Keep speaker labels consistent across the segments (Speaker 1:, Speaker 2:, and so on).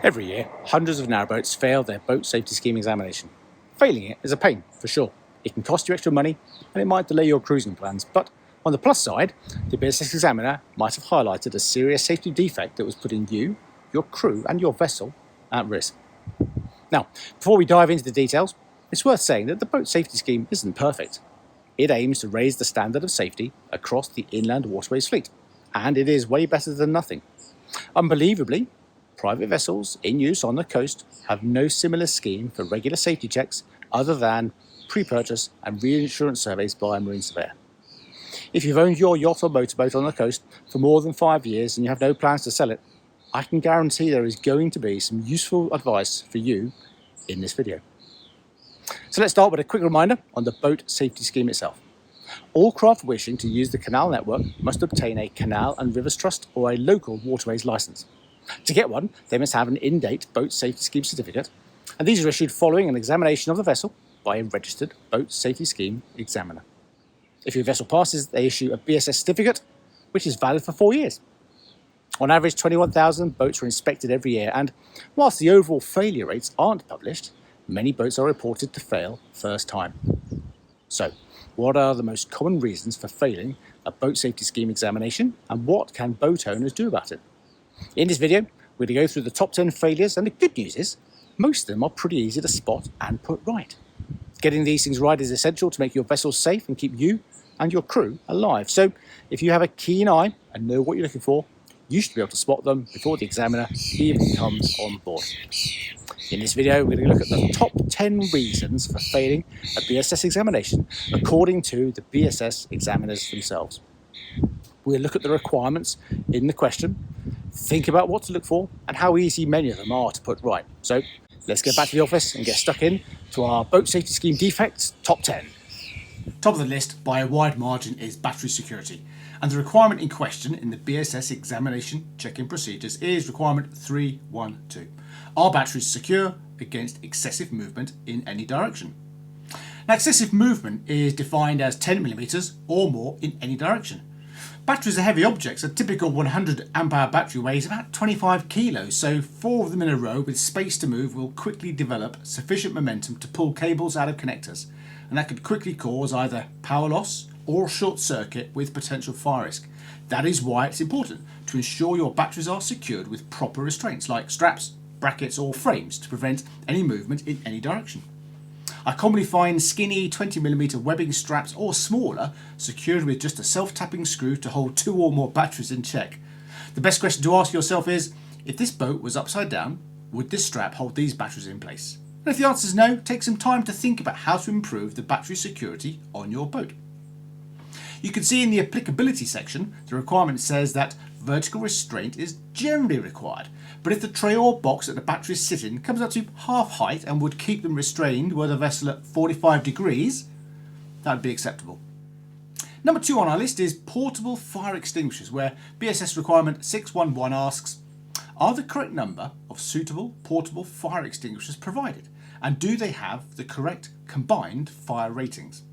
Speaker 1: Every year, hundreds of narrowboats fail their boat safety scheme examination. Failing it is a pain, for sure. It can cost you extra money, and it might delay your cruising plans, but on the plus side, the BSS examiner might have highlighted a serious safety defect that was putting you, your crew, and your vessel at risk. Now, before we dive into the details, it's worth saying that the boat safety scheme isn't perfect. It aims to raise the standard of safety across the inland waterways fleet, and it is way better than nothing. Unbelievably, private vessels in use on the coast have no similar scheme for regular safety checks other than pre-purchase and reinsurance surveys by a marine surveyor. If you've owned your yacht or motorboat on the coast for more than 5 years and you have no plans to sell it, I can guarantee there is going to be some useful advice for you in this video. So let's start with a quick reminder on the boat safety scheme itself. All craft wishing to use the canal network must obtain a Canal and Rivers Trust or a local waterways licence. To get one, they must have an in-date boat safety scheme certificate, and these are issued following an examination of the vessel by a registered boat safety scheme examiner. If your vessel passes, they issue a BSS certificate, which is valid for 4 years. On average, 21,000 boats are inspected every year, and whilst the overall failure rates aren't published, many boats are reported to fail first time. So, what are the most common reasons for failing a boat safety scheme examination, and what can boat owners do about it? In this video, we're going to go through the top 10 failures, and the good news is, most of them are pretty easy to spot and put right. Getting these things right is essential to make your vessel safe and keep you and your crew alive. So, if you have a keen eye and know what you're looking for, you should be able to spot them before the examiner even comes on board. In this video, we're going to look at the top 10 reasons for failing a BSS examination according to the BSS examiners themselves. We'll look at the requirements in the question, think about what to look for, and how easy many of them are to put right. So let's get back to the office and get stuck in to our boat safety scheme defects top 10. Top of the list by a wide margin is battery security, and the requirement in question in the BSS examination check-in procedures is requirement 312. Are batteries secure against excessive movement in any direction? Now, excessive movement is defined as 10mm or more in any direction. Batteries are heavy objects. A typical 100 amp hour battery weighs about 25 kilos, so 4 of them in a row with space to move will quickly develop sufficient momentum to pull cables out of connectors, and that could quickly cause either power loss or short circuit with potential fire risk. That is why it's important to ensure your batteries are secured with proper restraints like straps, brackets or frames to prevent any movement in any direction. I commonly find skinny 20mm webbing straps or smaller secured with just a self-tapping screw to hold 2 or more batteries in check. The best question to ask yourself is, if this boat was upside down, would this strap hold these batteries in place? And if the answer is no, take some time to think about how to improve the battery security on your boat. You can see in the applicability section, the requirement says that vertical restraint is generally required, but if the tray or box that the batteries sit in comes up to half height and would keep them restrained were the vessel at 45 degrees, that would be acceptable. Number 2 on our list is portable fire extinguishers, where BSS requirement 611 asks, are the correct number of suitable portable fire extinguishers provided, and do they have the correct combined fire ratings?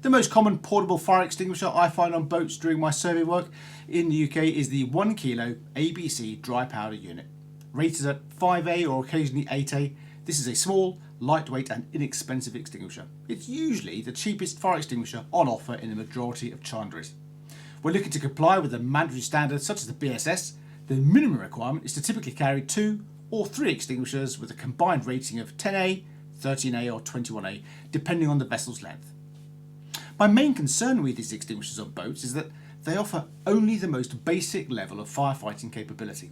Speaker 1: The most common portable fire extinguisher I find on boats during my survey work in the UK is the 1 kilo ABC dry powder unit. Rated at 5A or occasionally 8A, this is a small, lightweight and inexpensive extinguisher. It's usually the cheapest fire extinguisher on offer in the majority of chandleries. When looking to comply with the mandatory standards such as the BSS, the minimum requirement is to typically carry 2 or 3 extinguishers with a combined rating of 10A, 13A or 21A, depending on the vessel's length. My main concern with these extinguishers on boats is that they offer only the most basic level of firefighting capability.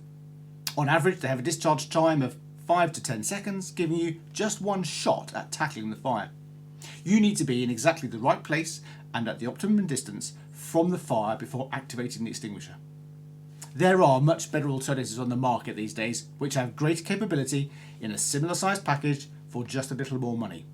Speaker 1: On average, they have a discharge time of 5 to 10 seconds, giving you just one shot at tackling the fire. You need to be in exactly the right place and at the optimum distance from the fire before activating the extinguisher. There are much better alternatives on the market these days which have greater capability in a similar sized package for just a little more money.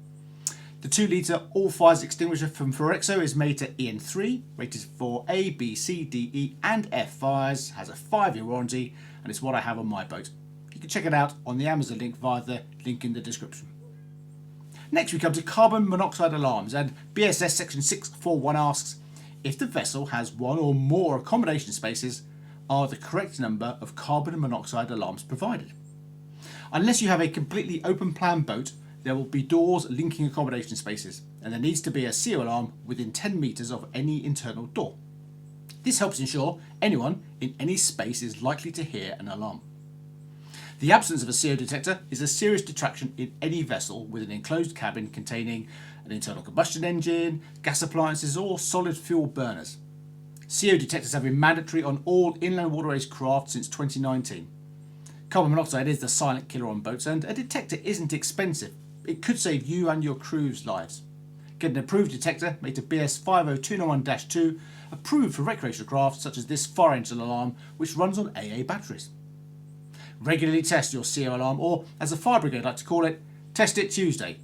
Speaker 1: The 2 litre all-fires extinguisher from Forexo is made to EN3, rated for A, B, C, D, E and F fires, has a 5-year warranty, and it's what I have on my boat. You can check it out on the Amazon link via the link in the description. Next we come to carbon monoxide alarms, and BSS section 641 asks, if the vessel has 1 or more accommodation spaces, are the correct number of carbon monoxide alarms provided? Unless you have a completely open plan boat, there will be doors linking accommodation spaces, and there needs to be a CO alarm within 10 metres of any internal door. This helps ensure anyone in any space is likely to hear an alarm. The absence of a CO detector is a serious detraction in any vessel with an enclosed cabin containing an internal combustion engine, gas appliances or solid fuel burners. CO detectors have been mandatory on all inland waterways craft since 2019. Carbon monoxide is the silent killer on boats, and a detector isn't expensive. It could save you and your crew's lives. Get an approved detector made to BS 50291-2, approved for recreational craft such as this fire engine alarm, which runs on AA batteries. Regularly test your CO alarm, or as the fire brigade like to call it, test it Tuesday.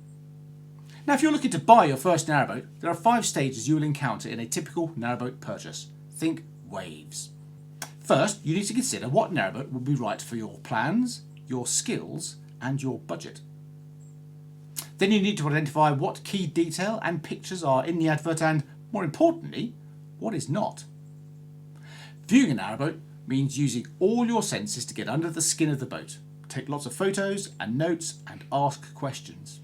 Speaker 1: Now, if you're looking to buy your first narrowboat, there are 5 stages you will encounter in a typical narrowboat purchase. Think waves. First, you need to consider what narrowboat will be right for your plans, your skills, and your budget. Then you need to identify what key detail and pictures are in the advert and, more importantly, what is not. Viewing a narrowboat means using all your senses to get under the skin of the boat, take lots of photos and notes, and ask questions.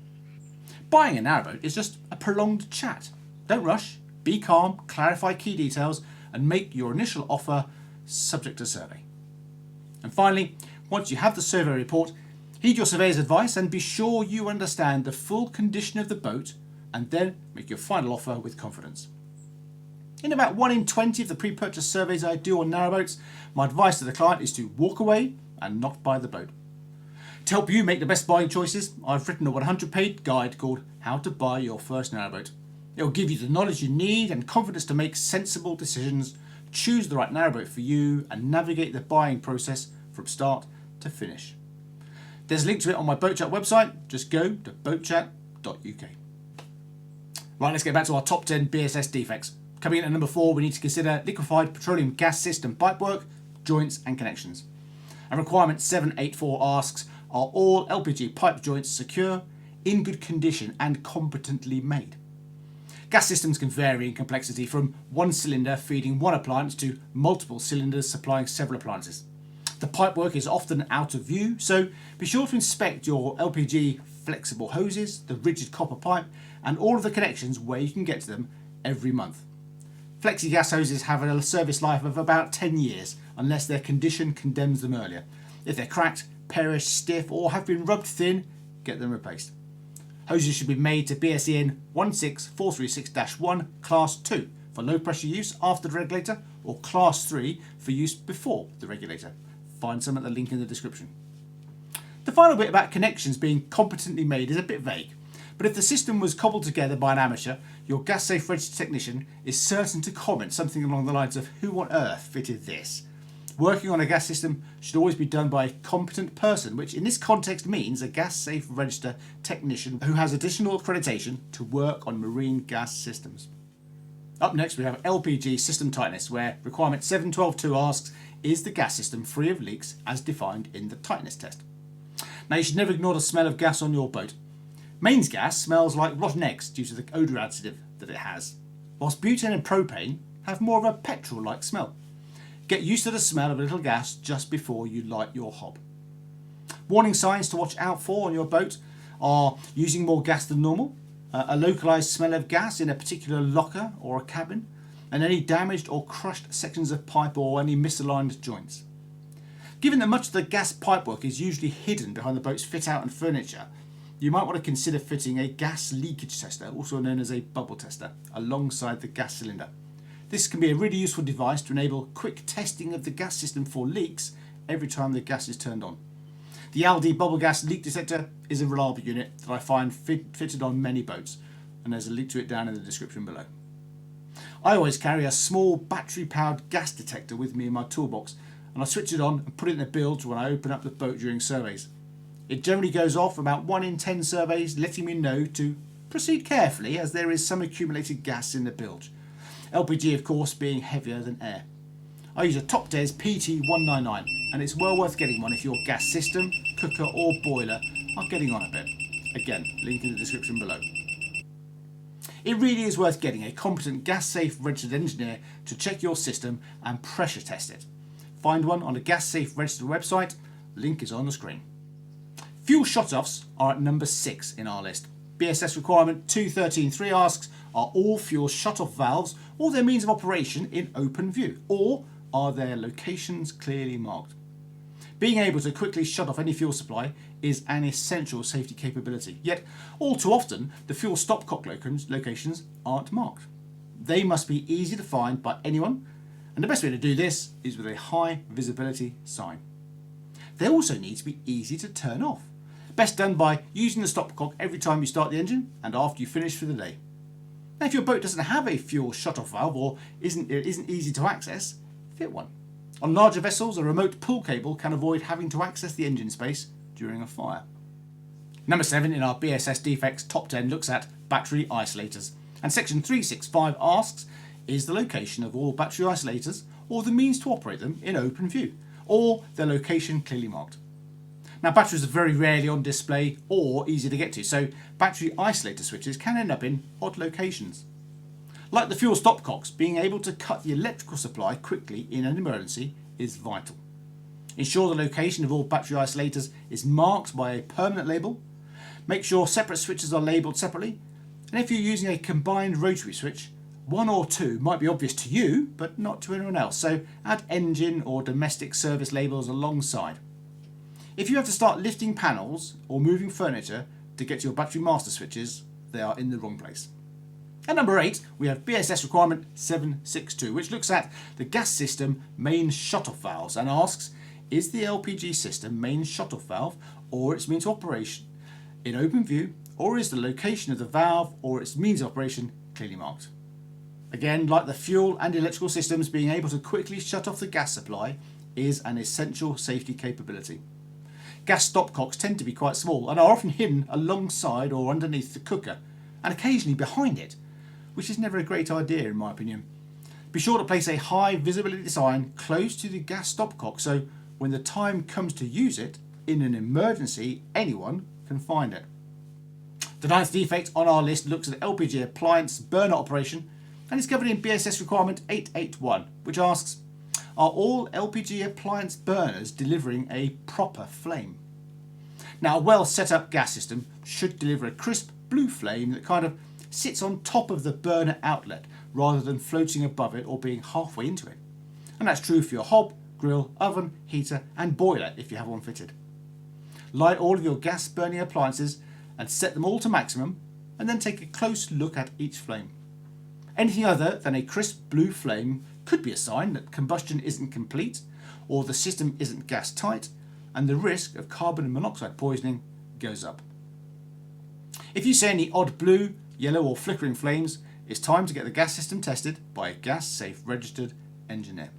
Speaker 1: Buying a narrowboat is just a prolonged chat. Don't rush, be calm, clarify key details, and make your initial offer subject to survey. And finally, once you have the survey report, heed your surveyor's advice and be sure you understand the full condition of the boat, and then make your final offer with confidence. In about 1 in 20 of the pre-purchase surveys I do on narrowboats, my advice to the client is to walk away and not buy the boat. To help you make the best buying choices, I've written a 100-page guide called How to Buy Your First Narrowboat. It will give you the knowledge you need and confidence to make sensible decisions, choose the right narrowboat for you, and navigate the buying process from start to finish. There's a link to it on my Boat Chat website. Just go to boatchat.uk. Right, let's get back to our top 10 BSS defects. Coming in at number 4, we need to consider liquefied petroleum gas system pipework, joints and connections. And requirement 784 asks, are all LPG pipe joints secure, in good condition and competently made? Gas systems can vary in complexity from one cylinder feeding one appliance to multiple cylinders supplying several appliances. The pipework is often out of view, so be sure to inspect your LPG flexible hoses, the rigid copper pipe, and all of the connections where you can get to them every month. Flexi gas hoses have a service life of about 10 years, unless their condition condemns them earlier. If they're cracked, perished, stiff, or have been rubbed thin, get them replaced. Hoses should be made to BSEN 16436-1 Class 2 for low pressure use after the regulator, or Class 3 for use before the regulator. Find some at the link in the description. The final bit about connections being competently made is a bit vague, but if the system was cobbled together by an amateur, your gas safe registered technician is certain to comment something along the lines of, who on earth fitted this? Working on a gas system should always be done by a competent person, which in this context means a gas safe register technician who has additional accreditation to work on marine gas systems. Up next we have LPG System Tightness, where requirement 7122 asks, is the gas system free of leaks as defined in the tightness test? Now, you should never ignore the smell of gas on your boat. Mains gas smells like rotten eggs due to the odour additive that it has, whilst butane and propane have more of a petrol-like smell. Get used to the smell of a little gas just before you light your hob. Warning signs to watch out for on your boat are using more gas than normal, a localised smell of gas in a particular locker or a cabin, and any damaged or crushed sections of pipe or any misaligned joints. Given that much of the gas pipework is usually hidden behind the boat's fit out and furniture, you might want to consider fitting a gas leakage tester, also known as a bubble tester, alongside the gas cylinder. This can be a really useful device to enable quick testing of the gas system for leaks every time the gas is turned on. The Aldi bubble gas leak detector is a reliable unit that I find fitted on many boats, and there's a link to it down in the description below. I always carry a small battery powered gas detector with me in my toolbox, and I switch it on and put it in the bilge when I open up the boat during surveys. It generally goes off about 1 in 10 surveys, letting me know to proceed carefully as there is some accumulated gas in the bilge. LPG of course being heavier than air. I use a Top Des PT199, and it's well worth getting one if your gas system, cooker or boiler are getting on a bit. Again, link in the description below. It really is worth getting a competent gas safe registered engineer to check your system and pressure test it. Find one on a gas safe registered website, link is on the screen. Fuel shut-offs are at number 6 in our list. BSS requirement 213.3 asks, are all fuel shut-off valves or their means of operation in open view, or are their locations clearly marked? Being able to quickly shut off any fuel supply is an essential safety capability, yet all too often the fuel stopcock locations aren't marked. They must be easy to find by anyone, and the best way to do this is with a high visibility sign. They also need to be easy to turn off. Best done by using the stopcock every time you start the engine and after you finish for the day. Now, if your boat doesn't have a fuel shut-off valve or isn't easy to access, fit one. On larger vessels, a remote pull cable can avoid having to access the engine space during a fire. Number 7 in our BSS defects top 10 looks at battery isolators, and section 365 asks, is the location of all battery isolators or the means to operate them in open view, or their location clearly marked? Now, batteries are very rarely on display or easy to get to, so battery isolator switches can end up in odd locations. Like the fuel stopcocks, being able to cut the electrical supply quickly in an emergency is vital. Ensure the location of all battery isolators is marked by a permanent label. Make sure separate switches are labelled separately, and if you're using a combined rotary switch, one or two might be obvious to you but not to anyone else, so add engine or domestic service labels alongside. If you have to start lifting panels or moving furniture to get to your battery master switches, they are in the wrong place. At number 8, we have BSS requirement 762, which looks at the gas system main shut-off valves and asks, is the LPG system main shut-off valve or its means of operation in open view, or is the location of the valve or its means of operation clearly marked? Again, like the fuel and electrical systems, being able to quickly shut off the gas supply is an essential safety capability. Gas stopcocks tend to be quite small and are often hidden alongside or underneath the cooker, and occasionally behind it, which is never a great idea in my opinion. Be sure to place a high visibility sign close to the gas stopcock so when the time comes to use it, in an emergency, anyone can find it. The 9th defect on our list looks at LPG appliance burner operation and is covered in BSS requirement 881, which asks, are all LPG appliance burners delivering a proper flame? Now, a well set up gas system should deliver a crisp blue flame that kind of sits on top of the burner outlet rather than floating above it or being halfway into it. And that's true for your hob, grill, oven, heater and boiler if you have one fitted. Light all of your gas burning appliances and set them all to maximum, and then take a close look at each flame. Anything other than a crisp blue flame could be a sign that combustion isn't complete or the system isn't gas tight, and the risk of carbon monoxide poisoning goes up. If you see any odd blue, yellow or flickering flames, it's time to get the gas system tested by a gas safe registered engineer.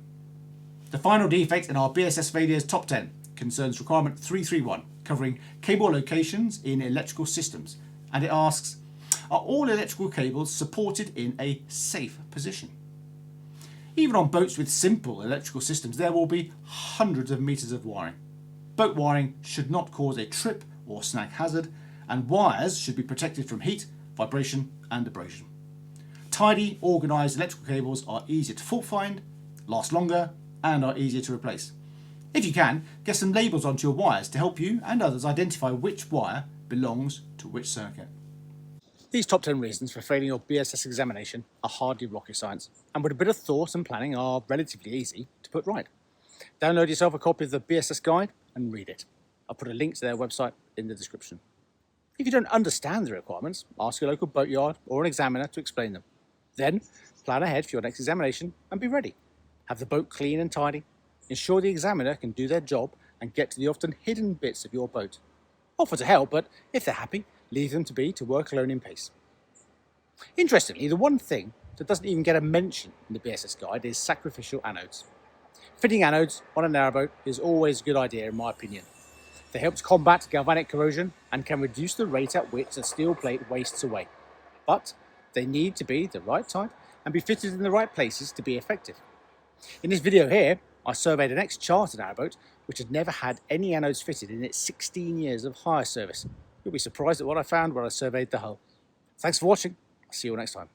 Speaker 1: The final defect in our BSS failures top 10 concerns requirement 331, covering cable locations in electrical systems, and it asks, are all electrical cables supported in a safe position? Even on boats with simple electrical systems, there will be hundreds of meters of wiring. Boat wiring should not cause a trip or snag hazard, and wires should be protected from heat, vibration and abrasion. Tidy, organised electrical cables are easier to fault find, last longer and are easier to replace. If you can, get some labels onto your wires to help you and others identify which wire belongs to which circuit. These top 10 reasons for failing your BSS examination are hardly rocket science, and with a bit of thought and planning are relatively easy to put right. Download yourself a copy of the BSS guide and read it. I'll put a link to their website in the description. If you don't understand the requirements, ask your local boatyard or an examiner to explain them. Then, plan ahead for your next examination and be ready. Have the boat clean and tidy. Ensure the examiner can do their job and get to the often hidden bits of your boat. Offer to help, but if they're happy, leave them to work alone in peace. Interestingly, the one thing that doesn't even get a mention in the BSS guide is sacrificial anodes. Fitting anodes on a narrowboat is always a good idea in my opinion. They help to combat galvanic corrosion and can reduce the rate at which the steel plate wastes away. But they need to be the right type and be fitted in the right places to be effective. In this video here, I surveyed an ex-charter narrowboat which had never had any anodes fitted in its 16 years of hire service. You'll be surprised at what I found when I surveyed the hull. Thanks for watching. I'll see you all next time.